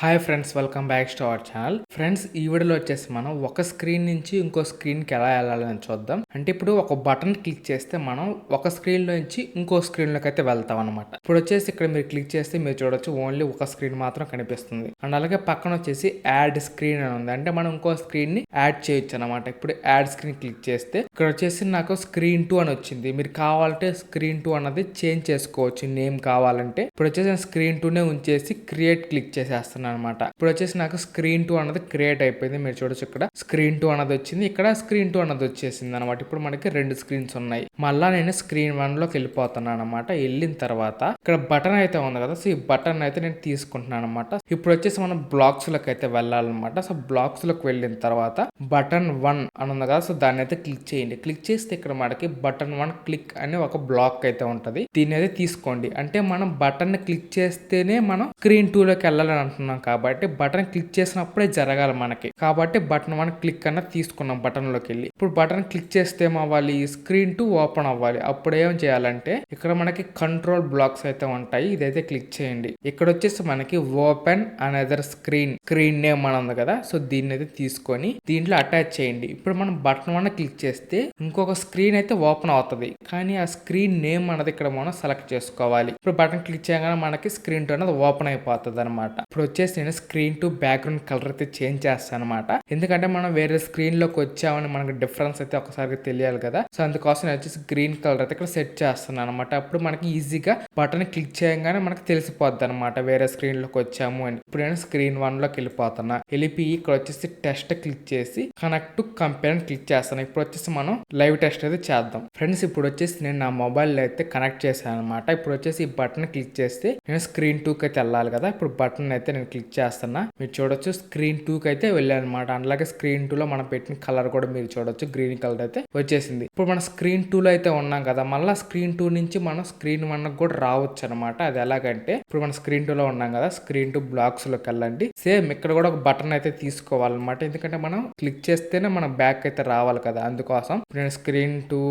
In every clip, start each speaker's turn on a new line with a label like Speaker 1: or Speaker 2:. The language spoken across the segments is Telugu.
Speaker 1: Hi friends, welcome back to our channel. Friends, ఈ వీడియోలో వచ్చేసి మనం ఒక స్క్రీన్ నుంచి ఇంకో స్క్రీన్కి ఎలా వెళ్ళాలని చూద్దాం. అంటే ఇప్పుడు ఒక బటన్ క్లిక్ చేస్తే మనం ఒక స్క్రీన్లో నుంచి ఇంకో స్క్రీన్లోకి అయితే వెళ్తాం అనమాట. ఇప్పుడు వచ్చేసి ఇక్కడ మీరు క్లిక్ చేస్తే మీరు చూడొచ్చు ఓన్లీ ఒక స్క్రీన్ మాత్రం కనిపిస్తుంది. అండ్ అలాగే పక్కన వచ్చేసి యాడ్ స్క్రీన్ అని ఉంది. అంటే మనం ఇంకో స్క్రీన్ ని యాడ్ చేయొచ్చు అనమాట. ఇప్పుడు యాడ్ స్క్రీన్ క్లిక్ చేస్తే ఇక్కడ వచ్చేసి నాకు స్క్రీన్ 2 అని వచ్చింది. మీరు కావాలంటే స్క్రీన్ 2 అన్నది చేంజ్ చేసుకోవచ్చు నేమ్ కావాలంటే. ఇప్పుడు వచ్చేసి నేను స్క్రీన్ 2నే ఉంచేసి క్రియేట్ క్లిక్ చేసేస్తున్నాను అనమాట. ఇప్పుడు వచ్చేసి నాకు స్క్రీన్ 2 అన్నది క్రియేట్ అయిపోయింది. మీరు చూడొచ్చు ఇక్కడ స్క్రీన్ 2 అన్నది వచ్చింది, ఇక్కడ స్క్రీన్ 2 అన్నది వచ్చేసింది అనమాట. ఇప్పుడు మనకి రెండు స్క్రీన్స్ ఉన్నాయి. మళ్ళా నేను స్క్రీన్ 1 లోకి వెళ్ళిపోతున్నాను అనమాట. వెళ్ళిన తర్వాత ఇక్కడ బటన్ అయితే ఉంది కదా, సో ఈ బటన్ అయితే నేను తీసుకుంటున్నాను అనమాట. ఇప్పుడు వచ్చేసి మనం బ్లాక్స్ లోకి అయితే వెళ్ళాలన్నమాట. సో బ్లాక్స్ లోకి వెళ్ళిన తర్వాత బటన్ 1 అని ఉంది కదా, సో దాన్ని అయితే క్లిక్ చేయండి. క్లిక్ చేస్తే ఇక్కడ మనకి బటన్ 1 క్లిక్ అని ఒక బ్లాక్ అయితే ఉంటది. దీన్ని అయితే తీసుకోండి. అంటే మనం బటన్ ని క్లిక్ చేస్తేనే మనం స్క్రీన్ 2 లోకి వెళ్ళాలని అంటున్నాం కాబట్టి బటన్ క్లిక్ చేసినప్పుడే జరగాలి మనకి. కాబట్టి బటన్ 1 క్లిక్ అన్నది తీసుకున్నాం బటన్ లోకి వెళ్ళి. ఇప్పుడు బటన్ క్లిక్ చేస్తే ఏమవ్వాలి, స్క్రీన్ 2 ఓపెన్ అవ్వాలి. అప్పుడు ఏం చేయాలంటే ఇక్కడ మనకి కంట్రోల్ బ్లాక్స్ అయితే ఉంటాయి, ఇదైతే క్లిక్ చేయండి. ఇక్కడ వచ్చేసి మనకి ఓపెన్ అనదర్ స్క్రీన్ నేమ్ అని ఉంది కదా, సో దీన్ని అయితే తీసుకొని దీంట్లో అటాచ్ చేయండి. ఇప్పుడు మనం బటన్ 1 క్లిక్ చేస్తే ఇంకొక స్క్రీన్ అయితే ఓపెన్ అవుతుంది, కానీ ఆ స్క్రీన్ నేమ్ అన్నది ఇక్కడ మనం సెలెక్ట్ చేసుకోవాలి. ఇప్పుడు బటన్ క్లిక్ చేయగానే మనకి స్క్రీన్ 2 అనేది ఓపెన్ అయిపోతుంది అనమాట. ఇప్పుడు వచ్చేసి నేను స్క్రీన్ 2 బ్యాక్గ్రౌండ్ కలర్ అయితే చేంజ్ చేస్తాను అనమాట. ఎందుకంటే మనం వేరే స్క్రీన్ లోకి వచ్చామని మనకి డిఫరెన్స్ అయితే ఒకసారి తెలియాలి కదా, సో అందుకోసం నేను వచ్చేసి గ్రీన్ కలర్ అయితే ఇక్కడ సెట్ చేస్తున్నాను అనమాట. అప్పుడు మనకి ఈజీగా బటన్ క్లిక్ చేయగానే మనకి తెలిసిపోద్ది అనమాట వేరే స్క్రీన్ లోకి వచ్చాము అని. ఇప్పుడు నేను స్క్రీన్ 1 లోకి వెళ్ళిపోతున్నా. వెళ్ళిపోయి ఇక్కడ వచ్చేసి టెస్ట్ క్లిక్ చేసి కనెక్ట్ టు కంపెనీ క్లిక్ చేస్తాను. ఇప్పుడు వచ్చేసి మనం లైవ్ టెస్ట్ అయితే చేద్దాం. ఫ్రెండ్స్, ఇప్పుడు వచ్చేసి నేను నా మొబైల్ అయితే కనెక్ట్ చేశాను అనమాట. ఇప్పుడు వచ్చేసి ఈ బటన్ క్లిక్ చేస్తే నేను స్క్రీన్ 2 కి అయితే వెళ్ళాలి కదా. ఇప్పుడు బటన్ అయితే నేను క్లిక్ చేస్తున్నా. మీరు చూడొచ్చు స్క్రీన్ 2 కి అయితే వెళ్ళాను అనమాట. అలాగే స్క్రీన్ 2 లో మనం పెట్టిన కలర్ కూడా మీరు చూడొచ్చు, గ్రీన్ కలర్ అయితే వచ్చేసింది. ఇప్పుడు మనం స్క్రీన్ 2 లో అయితే ఉన్నాం కదా, మళ్ళీ స్క్రీన్ 2 నుంచి మనం స్క్రీన్ 1 కూడా రావచ్చు అనమాట. అది ఎలాగంటే ఇప్పుడు మనం స్క్రీన్ 2 లో ఉన్నాం కదా, స్క్రీన్ 2 బ్లాక్స్ లోకి వెళ్ళండి. సేమ్ ఇక్కడ కూడా ఒక బటన్ అయితే తీసుకోవాలన్నమాట. ఎందుకంటే మనం క్లిక్ చేస్తేనే మనం బ్యాక్ అయితే రావాలి కదా, అందుకోసం నేను స్క్రీన్ 2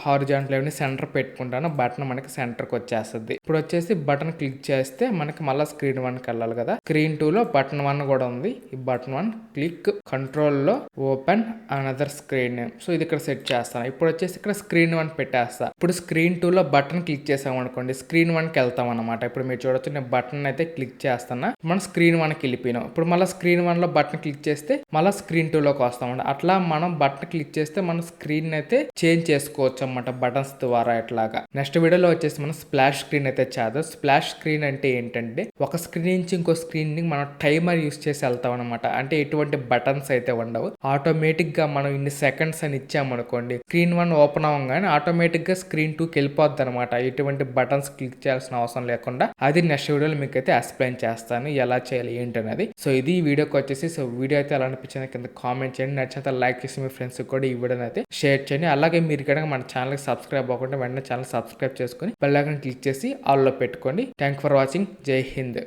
Speaker 1: హారిజాంటల్ సెంటర్ పెట్టుకుంటాను. బటన్ మనకి సెంటర్ కి వచ్చేస్తుంది. ఇప్పుడు వచ్చేసి బటన్ క్లిక్ చేస్తే మనకి మళ్ళీ స్క్రీన్ 1 కి వెళ్ళాలి కదా. స్క్రీన్ 2 లో బటన్ 1 కూడా ఉంది. ఈ బటన్ 1 క్లిక్ కంట్రోల్ లో open another screen name, so ఇది ఇక్కడ సెట్ చేస్తాను. ఇప్పుడు వచ్చేసి ఇక్కడ స్క్రీన్ 1 పెట్టేస్తా. ఇప్పుడు స్క్రీన్ 2 లో బటన్ క్లిక్ చేసాం అనుకోండి, స్క్రీన్ 1 కి వెళ్తాం అనమాట. ఇప్పుడు మీరు చూడొచ్చు నేను బటన్ అయితే క్లిక్ చేస్తున్నా, మనం స్క్రీన్ 1 కి వెళ్ళిపోయినాం. ఇప్పుడు మళ్ళీ స్క్రీన్ 1 లో బటన్ క్లిక్ చేస్తే మళ్ళీ స్క్రీన్ 2 లోకి వస్తామండి. అట్లా మనం బటన్ క్లిక్ చేస్తే మనం స్క్రీన్ అయితే చేంజ్ చేసుకోవచ్చు అనమాట బటన్స్ ద్వారా. ఇట్లాగా నెక్స్ట్ వీడియోలో వచ్చేసి మనం స్ప్లాష్ స్క్రీన్ అయితే చేద్దాం. స్ప్లాష్ స్క్రీన్ అంటే ఏంటంటే ఒక స్క్రీన్ నుంచి ఇంకో స్క్రీన్ ని మనం టైమర్ యూస్ చేసి వెళ్తాం అనమాట. అంటే ఎటువంటి బటన్స్ అయితే ఉండవు, ఆటోమేటిక్ గా మనం ఇన్ని సెకండ్స్ అని ఇచ్చామనుకోండి, స్క్రీన్ 1 ఓపెన్ అవ్వగానే ఆటోమేటిక్ గా స్క్రీన్ 2 కి వెళ్ళిపోద్ది అనమాట. ఎటువంటి బటన్స్ క్లిక్ చేయాల్సిన అవసరం లేకుండా. అది నెక్స్ట్ వీడియోలో మీకు అయితే ఎక్స్ప్లెయిన్ చేస్తాను ఎలా చేయాలి ఏంటనేది. సో ఇది ఈ వీడియోకి వచ్చేసి. సో వీడియో అయితే ఎలా అనిపించింది కింద కామెంట్ చేయండి. నచ్చితే లైక్ చేసి మీ ఫ్రెండ్స్ కూడా ఈ వీడియోని అయితే షేర్ చేయండి. అలాగే మీరు కనుక మన ఛానల్ కి సబ్స్క్రైబ్ అవ్వకుండా వెంటనే ఛానల్ సబ్స్క్రైబ్ చేసుకుని బెల్ ఐకాన్ క్లిక్ చేసి ఆల్ లో పెట్టుకోండి. Thank for watching. జై హింద్.